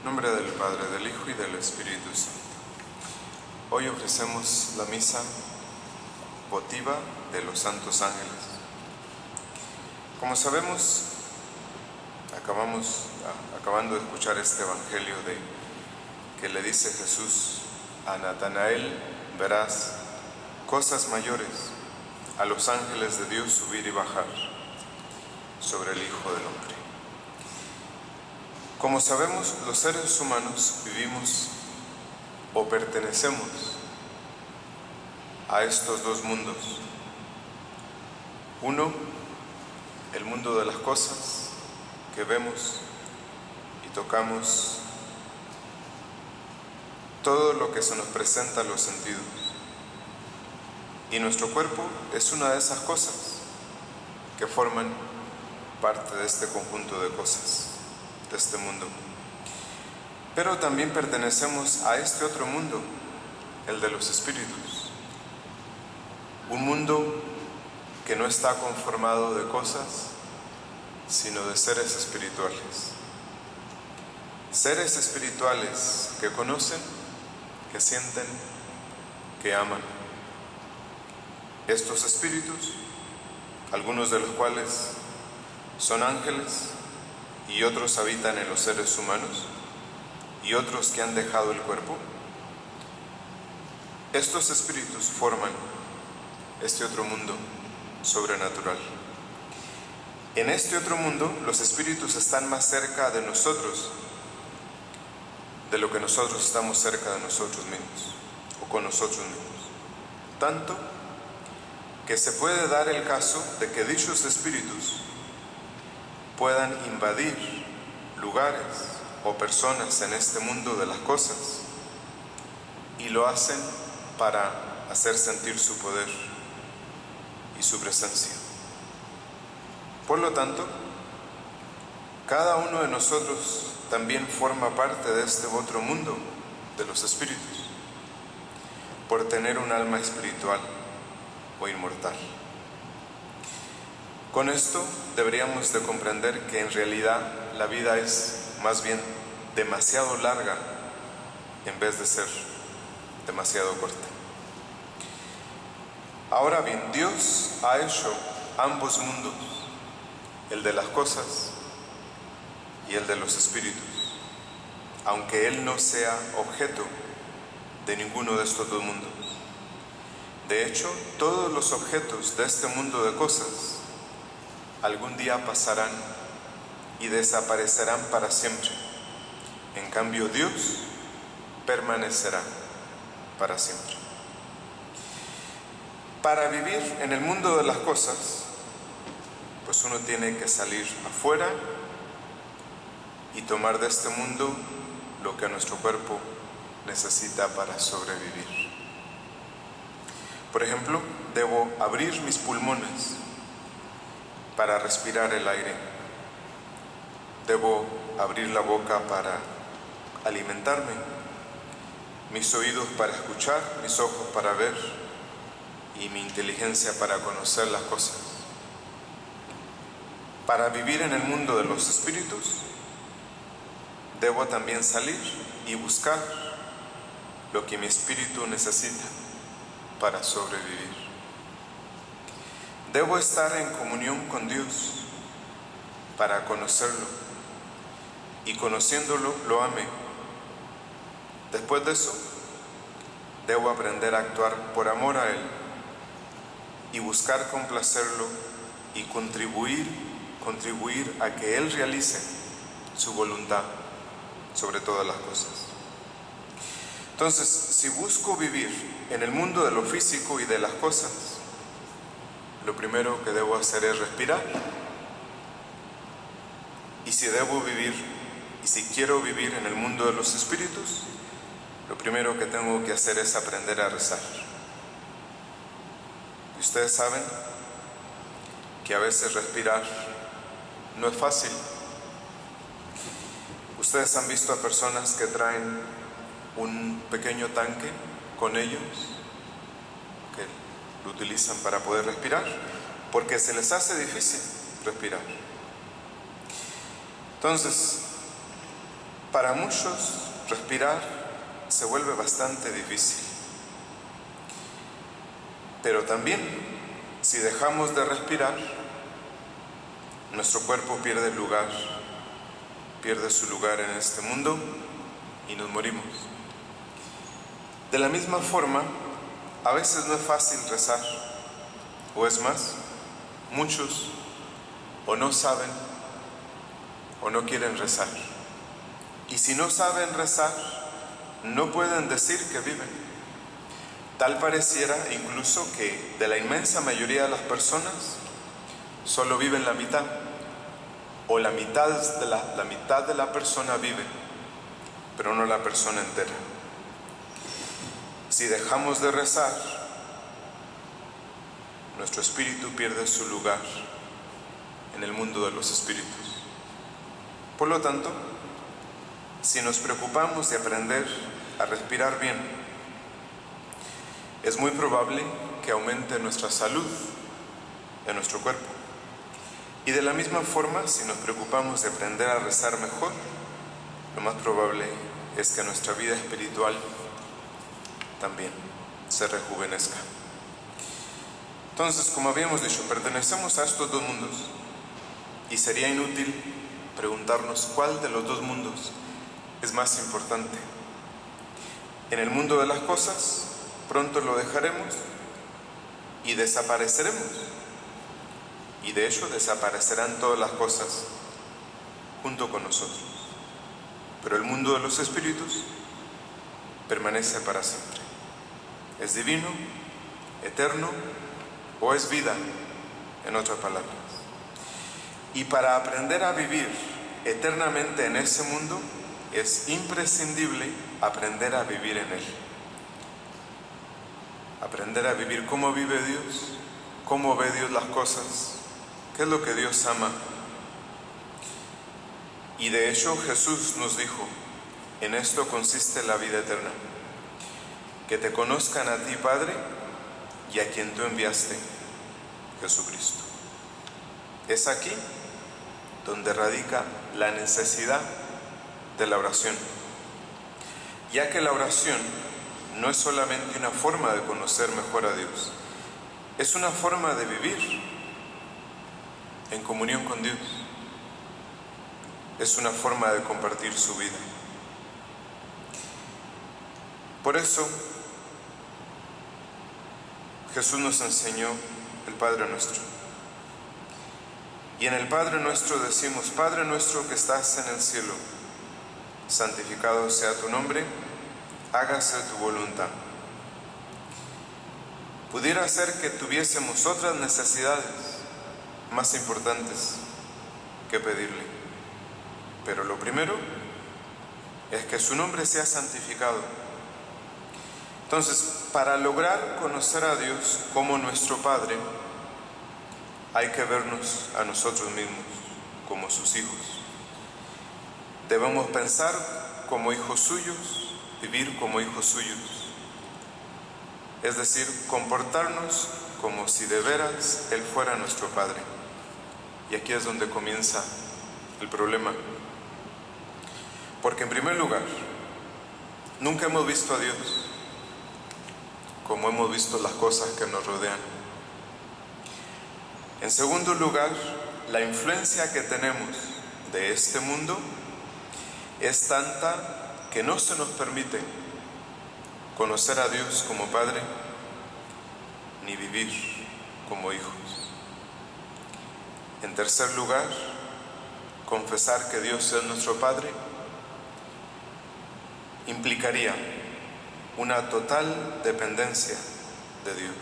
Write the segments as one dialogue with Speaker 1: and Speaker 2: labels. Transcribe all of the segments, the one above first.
Speaker 1: En nombre del Padre, del Hijo y del Espíritu Santo. Hoy ofrecemos la misa votiva de los santos ángeles. Como sabemos, acabando de escuchar este evangelio que le dice Jesús a Natanael: verás cosas mayores, a los ángeles de Dios subir y bajar sobre el Hijo del Hombre. Como sabemos, los seres humanos vivimos o pertenecemos a estos dos mundos. Uno, el mundo de las cosas que vemos y tocamos, todo lo que se nos presenta a los sentidos. Y nuestro cuerpo es una de esas cosas que forman parte de este conjunto de cosas, de este mundo. Pero también pertenecemos a este otro mundo, el de los espíritus. Un mundo que no está conformado de cosas, sino de seres espirituales. Seres espirituales que conocen, que sienten, que aman. Estos espíritus, algunos de los cuales son ángeles y otros habitan en los seres humanos y otros que han dejado el cuerpo, estos espíritus forman este otro mundo sobrenatural. En este otro mundo, los espíritus están más cerca de nosotros de lo que nosotros estamos cerca de nosotros mismos o con nosotros mismos. Tanto que se puede dar el caso de que dichos espíritus puedan invadir lugares o personas en este mundo de las cosas, y lo hacen para hacer sentir su poder y su presencia. Por lo tanto, cada uno de nosotros también forma parte de este otro mundo de los espíritus, por tener un alma espiritual o inmortal. Con esto deberíamos de comprender que en realidad la vida es más bien demasiado larga en vez de ser demasiado corta. Ahora bien, Dios ha hecho ambos mundos, el de las cosas y el de los espíritus, aunque Él no sea objeto de ninguno de estos dos mundos. De hecho, todos los objetos de este mundo de cosas algún día pasarán y desaparecerán para siempre. En cambio, Dios permanecerá para siempre. Para vivir en el mundo de las cosas, pues uno tiene que salir afuera y tomar de este mundo lo que nuestro cuerpo necesita para sobrevivir. Por ejemplo, debo abrir mis pulmones para respirar el aire. Debo abrir la boca para alimentarme, mis oídos para escuchar, mis ojos para ver y mi inteligencia para conocer las cosas. Para vivir en el mundo de los espíritus, debo también salir y buscar lo que mi espíritu necesita para sobrevivir. Debo estar en comunión con Dios para conocerlo, y conociéndolo lo ame. Después de eso, debo aprender a actuar por amor a Él y buscar complacerlo y contribuir a que Él realice su voluntad sobre todas las cosas. Entonces, si busco vivir en el mundo de lo físico y de las cosas, lo primero que debo hacer es respirar. Y si quiero vivir en el mundo de los espíritus, lo primero que tengo que hacer es aprender a rezar. Y ustedes saben que a veces respirar no es fácil. Ustedes han visto a personas que traen un pequeño tanque con ellos, que lo utilizan para poder respirar, porque se les hace difícil respirar. Entonces, Para muchos, respirar se vuelve bastante difícil. Pero también, si dejamos de respirar, nuestro cuerpo pierde su lugar en este mundo y nos morimos. De la misma forma, a veces no es fácil rezar, o es más, muchos o no saben o no quieren rezar. Y si no saben rezar, no pueden decir que viven. Tal pareciera incluso que de la inmensa mayoría de las personas solo viven la mitad, o la mitad de la persona vive, pero no la persona entera. Si dejamos de rezar, nuestro espíritu pierde su lugar en el mundo de los espíritus. Por lo tanto, si nos preocupamos de aprender a respirar bien, es muy probable que aumente nuestra salud en nuestro cuerpo. Y de la misma forma, si nos preocupamos de aprender a rezar mejor, lo más probable es que nuestra vida espiritual también se rejuvenezca. Entonces, como habíamos dicho, pertenecemos a estos dos mundos y sería inútil preguntarnos cuál de los dos mundos es más importante. En el mundo de las cosas, pronto lo dejaremos y desapareceremos. Y de hecho desaparecerán todas las cosas junto con nosotros. Pero el mundo de los espíritus permanece para siempre. Es divino, eterno, o es vida, en otras palabras. Y para aprender a vivir eternamente en ese mundo, es imprescindible aprender a vivir en él. Aprender a vivir cómo vive Dios, cómo ve Dios las cosas, qué es lo que Dios ama. Y de hecho Jesús nos dijo, en esto consiste la vida eterna, que te conozcan a ti, Padre, y a quien tú enviaste, Jesucristo. Es aquí donde radica la necesidad de la oración, ya que la oración no es solamente una forma de conocer mejor a Dios, es una forma de vivir en comunión con Dios, es una forma de compartir su vida. Por eso Jesús nos enseñó el Padre Nuestro. Y en el Padre Nuestro decimos: Padre nuestro que estás en el cielo, santificado sea tu nombre, hágase tu voluntad. Pudiera ser que tuviésemos otras necesidades más importantes que pedirle, pero lo primero es que su nombre sea santificado. Entonces, para lograr conocer a Dios como nuestro Padre, hay que vernos a nosotros mismos como sus hijos. Debemos pensar como hijos suyos, vivir como hijos suyos. Es decir, comportarnos como si de veras Él fuera nuestro Padre. Y aquí es donde comienza el problema. Porque en primer lugar, nunca hemos visto a Dios como hemos visto las cosas que nos rodean. En segundo lugar, la influencia que tenemos de este mundo es tanta que no se nos permite conocer a Dios como Padre ni vivir como hijos. En tercer lugar, confesar que Dios es nuestro Padre implicaría una total dependencia de Dios,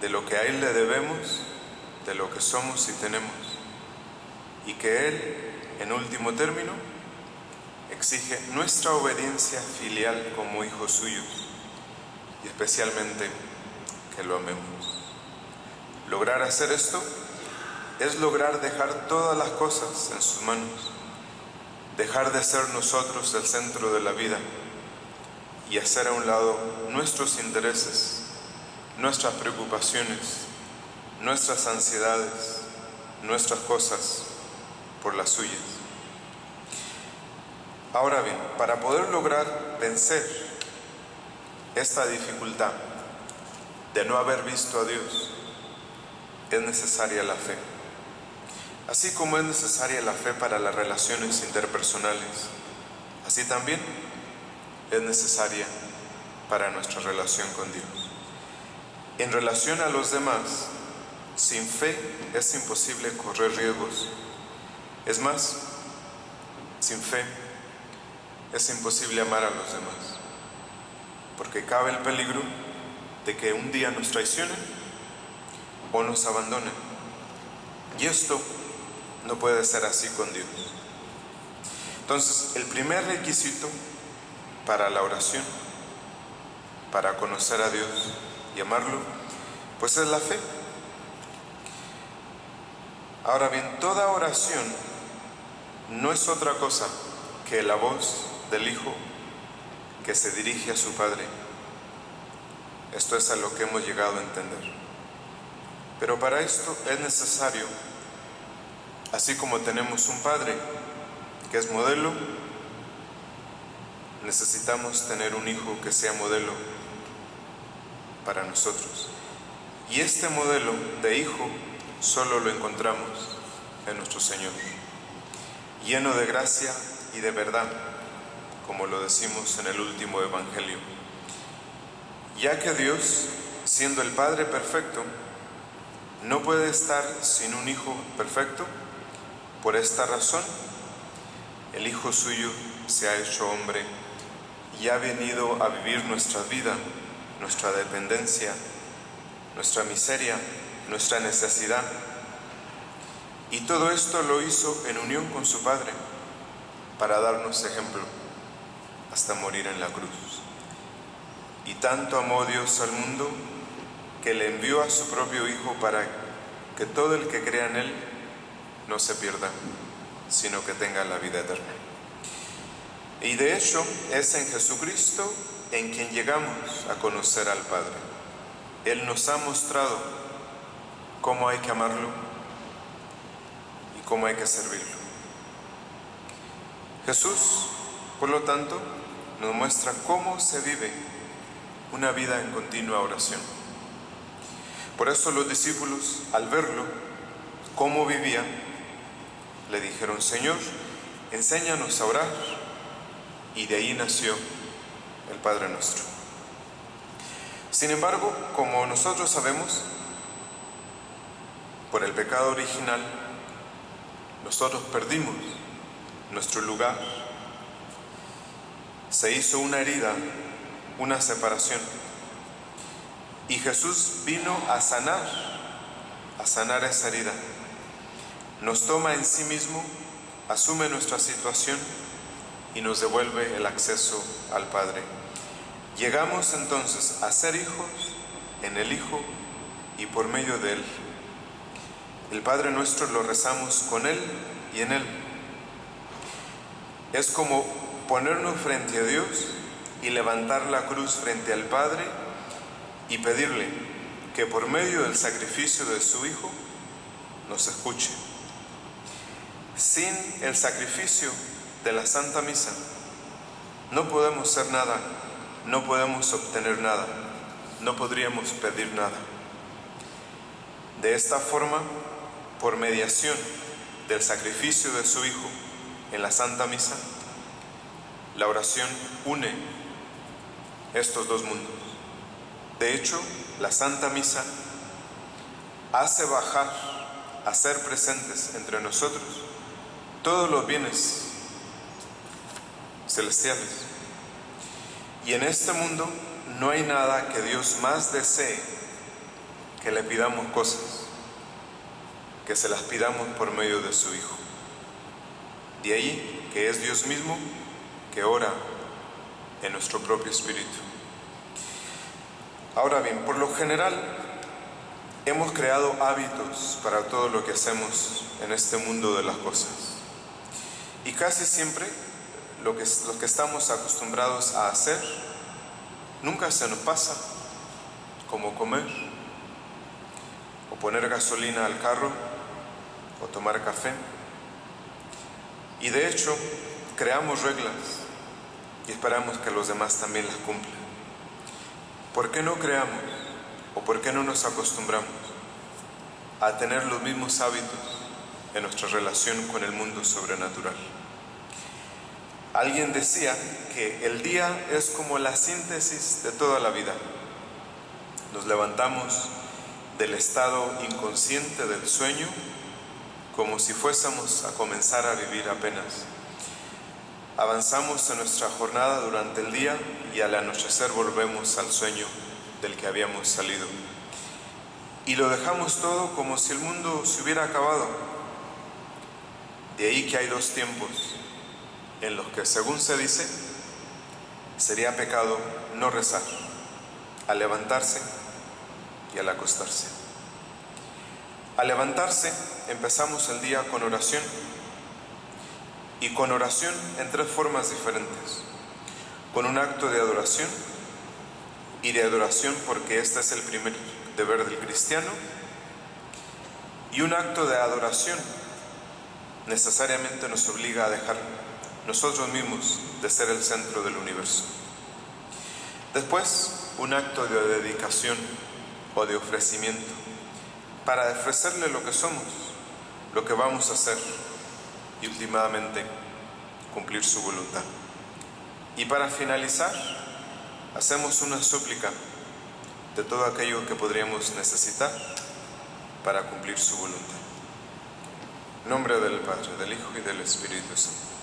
Speaker 1: de lo que a Él le debemos, de lo que somos y tenemos, y que Él, en último término, exige nuestra obediencia filial como hijos suyos, y especialmente que lo amemos. Lograr hacer esto es lograr dejar todas las cosas en sus manos, dejar de ser nosotros el centro de la vida y hacer a un lado nuestros intereses, nuestras preocupaciones, nuestras ansiedades, nuestras cosas por las suyas. Ahora bien, para poder lograr vencer esta dificultad de no haber visto a Dios, es necesaria la fe. Así como es necesaria la fe para las relaciones interpersonales, así también es necesaria para nuestra relación con Dios. En relación a los demás, sin fe es imposible correr riesgos. Es más, sin fe es imposible amar a los demás, porque cabe el peligro de que un día nos traicionen o nos abandonen. Y esto no puede ser así con Dios. Entonces, el primer requisito para la oración, para conocer a Dios y amarlo, pues es la fe. Ahora bien, toda oración no es otra cosa que la voz del Hijo que se dirige a su Padre. Esto es a lo que hemos llegado a entender. Pero para esto es necesario, así como tenemos un Padre que es modelo, necesitamos tener un Hijo que sea modelo para nosotros. Y este modelo de Hijo solo lo encontramos en nuestro Señor, lleno de gracia y de verdad, como lo decimos en el último Evangelio. Ya que Dios, siendo el Padre perfecto, no puede estar sin un Hijo perfecto, por esta razón, el Hijo suyo se ha hecho hombre y ha venido a vivir nuestra vida, nuestra dependencia, nuestra miseria, nuestra necesidad. Y todo esto lo hizo en unión con su Padre, para darnos ejemplo, hasta morir en la cruz. Y tanto amó Dios al mundo, que le envió a su propio Hijo para que todo el que crea en Él no se pierda, sino que tenga la vida eterna. Y de hecho, es en Jesucristo en quien llegamos a conocer al Padre. Él nos ha mostrado cómo hay que amarlo y cómo hay que servirlo. Jesús, por lo tanto, nos muestra cómo se vive una vida en continua oración. Por eso los discípulos, al verlo, cómo vivía, le dijeron: Señor, enséñanos a orar. Y de ahí nació el Padre Nuestro. Sin embargo, como nosotros sabemos, por el pecado original, nosotros perdimos nuestro lugar. Se hizo una herida, una separación. Y Jesús vino a sanar esa herida. Nos toma en sí mismo, asume nuestra situación y nos devuelve el acceso al Padre. Llegamos entonces a ser hijos en el Hijo y por medio de Él. El Padre Nuestro lo rezamos con Él y en Él. Es como ponernos frente a Dios y levantar la cruz frente al Padre y pedirle que por medio del sacrificio de su Hijo nos escuche. Sin el sacrificio de la Santa Misa no podemos ser nada, no podemos obtener nada, no podríamos pedir nada. De esta forma, por mediación del sacrificio de su Hijo en la Santa Misa, la oración une estos dos mundos. De hecho, la Santa Misa hace bajar, hacer presentes entre nosotros todos los bienes celestiales. Y en este mundo no hay nada que Dios más desee que le pidamos cosas, que se las pidamos por medio de su Hijo. De ahí que es Dios mismo que ora en nuestro propio espíritu. Ahora bien, por lo general hemos creado hábitos para todo lo que hacemos en este mundo de las cosas. Y casi siempre lo que estamos acostumbrados a hacer nunca se nos pasa, como comer, o poner gasolina al carro, o tomar café. Y de hecho, creamos reglas y esperamos que los demás también las cumplan? ¿Por qué no creamos o por qué no nos acostumbramos a tener los mismos hábitos en nuestra relación con el mundo sobrenatural? Alguien decía que el día es como la síntesis de toda la vida. Nos levantamos del estado inconsciente del sueño como si fuésemos a comenzar a vivir apenas. Avanzamos en nuestra jornada durante el día y al anochecer volvemos al sueño del que habíamos salido. Y lo dejamos todo como si el mundo se hubiera acabado. De ahí que hay dos tiempos en los que, según se dice, sería pecado no rezar, al levantarse y al acostarse. Al levantarse empezamos el día con oración, y con oración en tres formas diferentes: con un acto de adoración, y de adoración porque este es el primer deber del cristiano, y un acto de adoración necesariamente nos obliga a dejar nosotros mismos de ser el centro del universo. Después, un acto de dedicación o de ofrecimiento, para ofrecerle lo que somos, lo que vamos a hacer y últimamente cumplir su voluntad. Y para finalizar, hacemos una súplica de todo aquello que podríamos necesitar para cumplir su voluntad. En nombre del Padre, del Hijo y del Espíritu Santo.